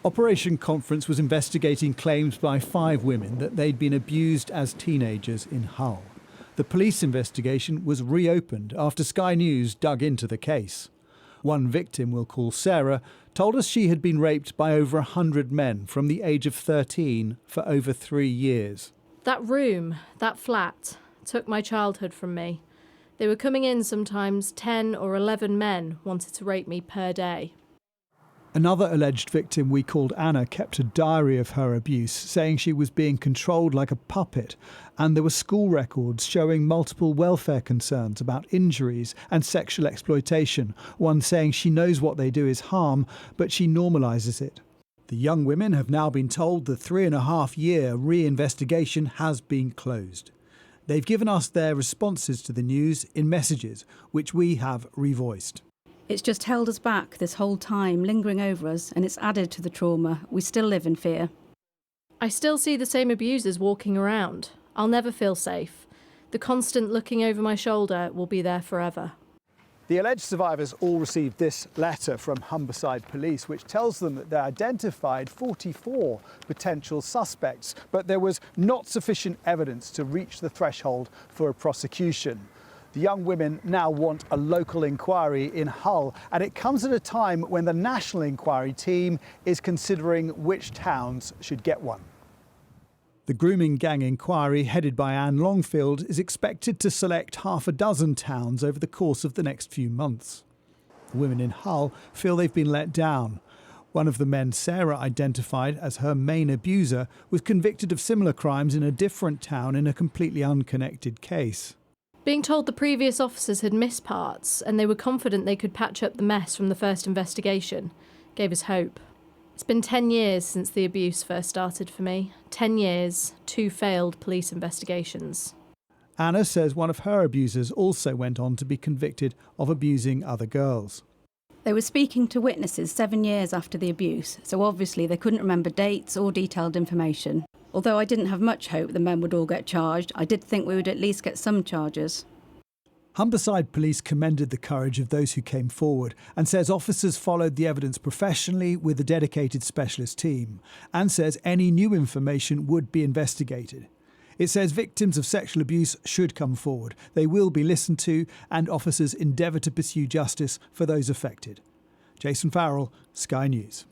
Operation Conference was investigating claims by 5 women that they'd been abused as teenagers in Hull. The police investigation was reopened after Sky News dug into the case. One victim, we'll call Sarah, told us she had been raped by over 100 men from the age of 13 for over 3 years. That room, that flat, took my childhood from me. They were coming in sometimes 10 or 11 men wanted to rape me per day. Another alleged victim we called Anna kept a diary of her abuse, saying she was being controlled like a puppet, and there were school records showing multiple welfare concerns about injuries and sexual exploitation, one saying she knows what they do is harm, but she normalises it. The young women have now been told the 3.5-year re-investigation has been closed. They've given us their responses to the news in messages, which we have revoiced. It's just held us back this whole time, lingering over us, and it's added to the trauma. We still live in fear. I still see the same abusers walking around. I'll never feel safe. The constant looking over my shoulder will be there forever. The alleged survivors all received this letter from Humberside Police, which tells them that they identified 44 potential suspects, but there was not sufficient evidence to reach the threshold for a prosecution. The young women now want a local inquiry in Hull, and it comes at a time when the National Inquiry team is considering which towns should get one. The Grooming gang inquiry, headed by Anne Longfield, is expected to select half a dozen towns over the course of the next few months. The women in Hull feel they've been let down. One of the men Sarah identified as her main abuser was convicted of similar crimes in a different town in a completely unconnected case. Being told the previous officers had missed parts and they were confident they could patch up the mess from the first investigation gave us hope. It's been 10 years since the abuse first started for me. 10 years, 2 failed police investigations. Anna says one of her abusers also went on to be convicted of abusing other girls. They were speaking to witnesses 7 years after the abuse, so obviously they couldn't remember dates or detailed information. Although I didn't have much hope the men would all get charged, I did think we would at least get some charges. Humberside Police commended the courage of those who came forward and says officers followed the evidence professionally with a dedicated specialist team, and says any new information would be investigated. It says victims of sexual abuse should come forward. They will be listened to, and officers endeavour to pursue justice for those affected. Jason Farrell, Sky News.